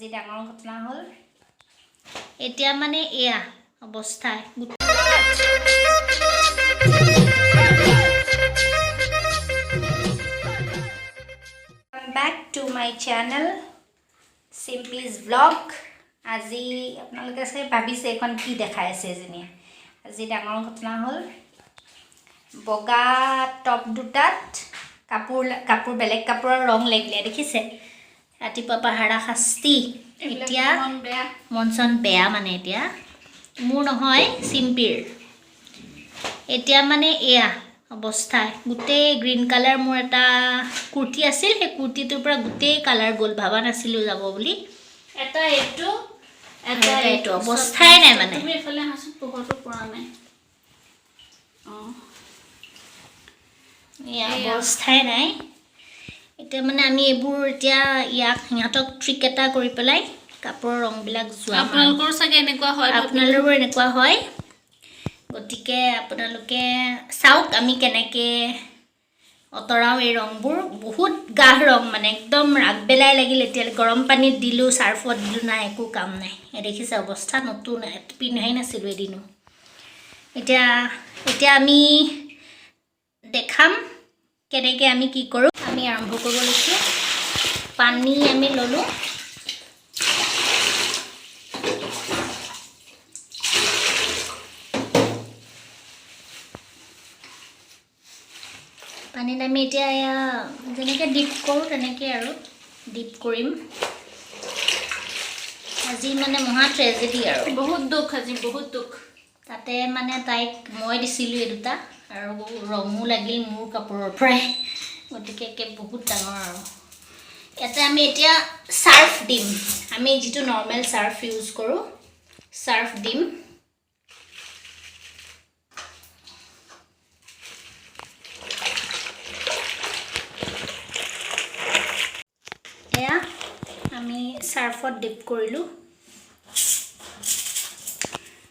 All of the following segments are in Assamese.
যি ডাঙৰ ঘটনা হ'ল এতিয়া মানে এয়া অৱস্থা back to my channel Sympi's vlog আজি আপোনালোকে চাই ভাবিছে এখন কি দেখাই আছে এজনী আজি ডাঙৰ ঘটনা হ'ল বগা টপ দুটাত কাপোৰ বেলেগ কাপোৰৰ ৰং লাগিলে দেখিছে ৰাতিপুৱা পাহাৰা শাস্তি এতিয়া মনচন বেয়া মানে এতিয়া মোৰ নহয় সিম্পিৰ এতিয়া মানে এয়া অৱস্থা গুটেই গ্ৰীণ কালাৰ মোৰ এটা কুৰ্তি আছিল সেই কুৰ্তিটোৰ পৰা গুটেই কালাৰ গ'ল ভাবা নাছিলো যাব বুলি এটা এইটো অৱস্থাই নাই মানে তুমি এফালে হাসুত পোহৰটো পৰা নাই এয়া অৱস্থাই নাই এতিয়া মানে আমি এইবোৰ এতিয়া সিহঁতক ট্ৰিক এটা কৰি পেলাই কাপোৰৰ ৰংবিলাক যোৱা আপোনালোকৰ চাগে এনেকুৱা হয় আপোনালোকৰ এনেকুৱা হয় গতিকে আপোনালোকে চাওক আমি কেনেকে অতৰাও এই ৰংবোৰ বহুত গাঢ় ৰং মানে একদম ৰাগবেলাই লাগিল এতিয়া গৰম পানীত দিলো সাৰ্ফত দিলো না একো কাম নাই এই দেখিছে অৱস্থা নতুন পিন্ধাই নাছিলো এদিনো এতিয়া আমি দেখাম কেনেকে আমি কি কৰো আমি আৰম্ভ কৰিব লৈছো পানী আমি ললো পানীত আমি এতিয়া যেনেকৈ ডিপ কৰোঁ তেনেকৈ আৰু ডিপ কৰিম আজি মানে মহা ট্ৰেজেডি আৰু বহুত দুখ আজি বহুত দুখ তাতে মানে তাইক মই দিছিলোঁ এই দুটা আৰু ৰঙো লাগিল মোৰ কাপোৰৰ পৰাই গতিকে বহুত ডাঙৰ আৰু ইয়াতে আমি এতিয়া সাৰ্ফ দিম আমি যিটো নৰ্মেল সাৰ্ফ ইউজ কৰোঁ সাৰ্ফ দিম আমি সাৰ্ফত ডিপ কৰিলোঁ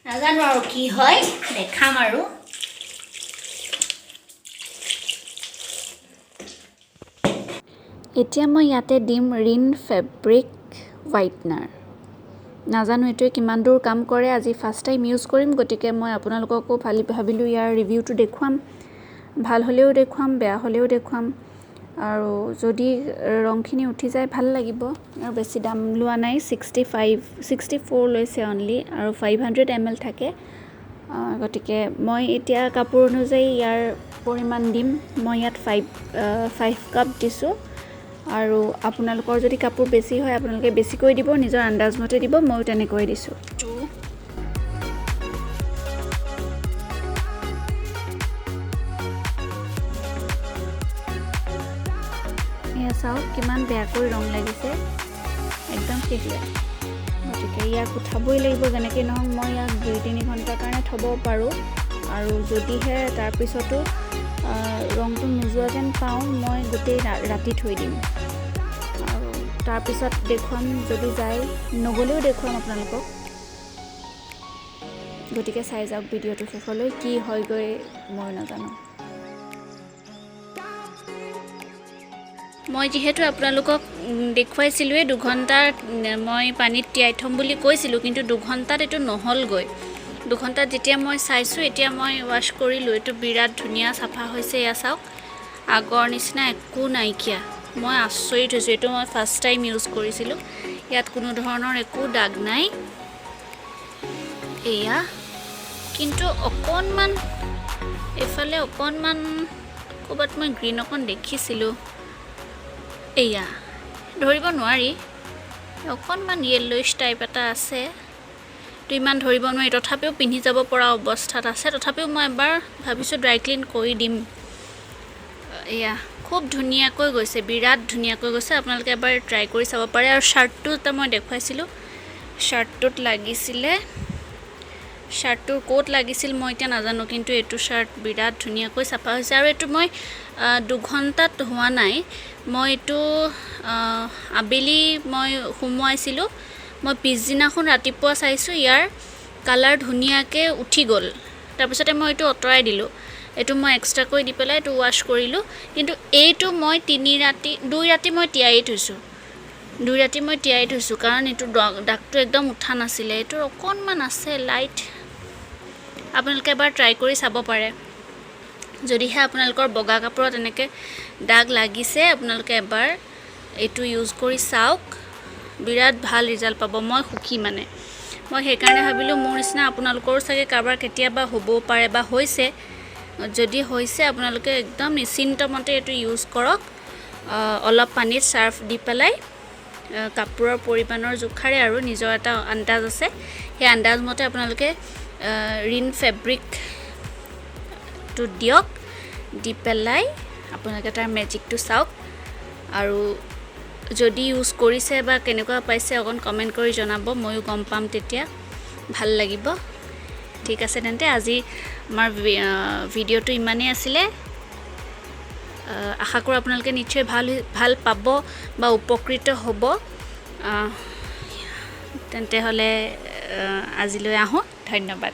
নাজানো আৰু কি হয় দেখাম আৰু এতিয়া মই ইয়াতে দিম ৰিন ফেব্ৰিক হোৱাইটনাৰ নাজানো এইটোৱে কিমান দূৰ কাম কৰে আজি ফাৰ্ষ্ট টাইম ইউজ কৰিম গতিকে মই আপোনালোককো ভাবিলোঁ ইয়াৰ ৰিভিউটো দেখুৱাম ভাল হ'লেও দেখুৱাম বেয়া হ'লেও দেখুৱাম আৰু যদি ৰংখিনি উঠি যায় ভাল লাগিব আৰু বেছি দাম লোৱা নাই 64 লৈছে অনলি আৰু 500 ml থাকে গতিকে মই এতিয়া কাপোৰ অনুযায়ী ইয়াৰ পৰিমাণ দিম মই ইয়াত 5 কাপ দিছোঁ আৰু আপোনালোকৰ যদি কাপোৰ বেছি হয় আপোনালোকে বেছিকৈ দিব নিজৰ আন্দাজ মতে দিব মই তেনেকৈ দিছোঁ চাওক কিমান বেয়াকৈ ৰং লাগিছে একদম শেষীয়া গতিকে ইয়াক উঠাবই লাগিব যেনেকৈ নহওক মই ইয়াক 2-3 ঘণ্টাৰ কাৰণে থ'ব পাৰোঁ আৰু যদিহে তাৰপিছতো ৰংটো নোযোৱা যেন পাওঁ মই গোটেই ৰাতি থৈ দিম আৰু তাৰপিছত দেখুৱাম যদি যায় নগ'লেও দেখুৱাম আপোনালোকক গতিকে চাই যাওক ভিডিঅ'টো শেষলৈ কি হয়গৈ মই নাজানো মই যিহেতু আপোনালোকক দেখুৱাইছিলোঁৱে 2 ঘণ্টা মই পানীত তিয়াই থ'ম বুলি কৈছিলোঁ কিন্তু 2 ঘণ্টাত এইটো নহ'লগৈ 2 ঘণ্টাত যেতিয়া মই চাইছোঁ এতিয়া মই ৱাশ্ব কৰিলোঁ এইটো বিৰাট ধুনীয়া চাফা হৈছে এয়া চাওক আগৰ নিচিনা একো নাইকিয়া মই আচৰিত হৈছোঁ এইটো মই ফাৰ্ষ্ট টাইম ইউজ কৰিছিলোঁ ইয়াত কোনো ধৰণৰ একো দাগ নাই এয়া কিন্তু অকণমান এফালে অকণমান ক'ৰবাত মই গ্ৰীণ অকণ দেখিছিলোঁ এয়া ধৰিব নোৱাৰি অকণমান য়েল্লোইছ টাইপ এটা আছে তো ইমান ধৰিব নোৱাৰি তথাপিও পিন্ধি যাব পৰা অৱস্থাত আছে তথাপিও মই এবাৰ ভাবিছোঁ ড্ৰাই ক্লিন কৰি দিম এয়া খুব ধুনীয়াকৈ গৈছে বিৰাট ধুনীয়াকৈ গৈছে আপোনালোকে এবাৰ ট্ৰাই কৰি চাব পাৰে আৰু শ্বাৰ্টটো এটা মই দেখুৱাইছিলোঁ শ্বাৰ্টটোত লাগিছিলে শ্বাৰ্টটোৰ ক'ত লাগিছিল মই এতিয়া নাজানো কিন্তু এইটো শ্বাৰ্ট বিৰাট ধুনীয়াকৈ চাফা হৈছে আৰু এইটো মই 2 ঘণ্টাত হোৱা নাই মই এইটো আবেলি মই সুমুৱাইছিলোঁ মই পিছদিনাখন ৰাতিপুৱা চাইছোঁ ইয়াৰ কালাৰ ধুনীয়াকৈ উঠি গ'ল তাৰপিছতে মই এইটো অঁতৰাই দিলোঁ এইটো মই এক্সট্ৰাকৈ দি পেলাই এইটো ৱাশ্ব কৰিলোঁ কিন্তু এইটো মই 2 ৰাতি মই তিয়াই থৈছোঁ 2 ৰাতি মই তিয়াই থৈছোঁ কাৰণ এইটো দাগটো একদম উঠা নাছিলে এইটোৰ অকণমান আছে লাইট আপোনালোকে এবাৰ ট্ৰাই কৰি চাব পাৰে যদিহে আপোনালোকৰ বগা কাপোৰত এনেকৈ দাগ লাগিছে আপোনালোকে এবাৰ এইটো ইউজ কৰি চাওক বিৰাট ভাল ৰিজাল্ট পাব মই সুখী মানে মই সেইকাৰণে ভাবিলোঁ মোৰ নিচিনা আপোনালোকৰো চাগে কাৰোবাৰ কেতিয়াবা হ'বও পাৰে বা হৈছে যদি হৈছে আপোনালোকে একদম নিশ্চিন্তমতে এইটো ইউজ কৰক অলপ পানীত চাৰ্ফ দি পেলাই কাপোৰৰ পৰিমাণৰ জোখাৰে আৰু নিজৰ এটা আন্দাজ আছে সেই আন্দাজ মতে আপোনালোকে ৰিন ফেব্ৰিকটো দিয়ক দি পেলাই আপোনালোকে তাৰ মেজিকটো চাওক আৰু যদি ইউজ কৰিছে বা কেনেকুৱা পাইছে অকণ কমেণ্ট কৰি জনাব ময়ো গম পাম তেতিয়া ভাল লাগিব ঠিক আছে তেন্তে আজি আমাৰ ভিডিঅ'টো ইমানেই আছিলে আশা কৰোঁ আপোনালোকে নিশ্চয় ভাল পাব বা উপকৃত হ'ব তেন্তে হ'লে আজিলৈ আহোঁ ধন্যবাদ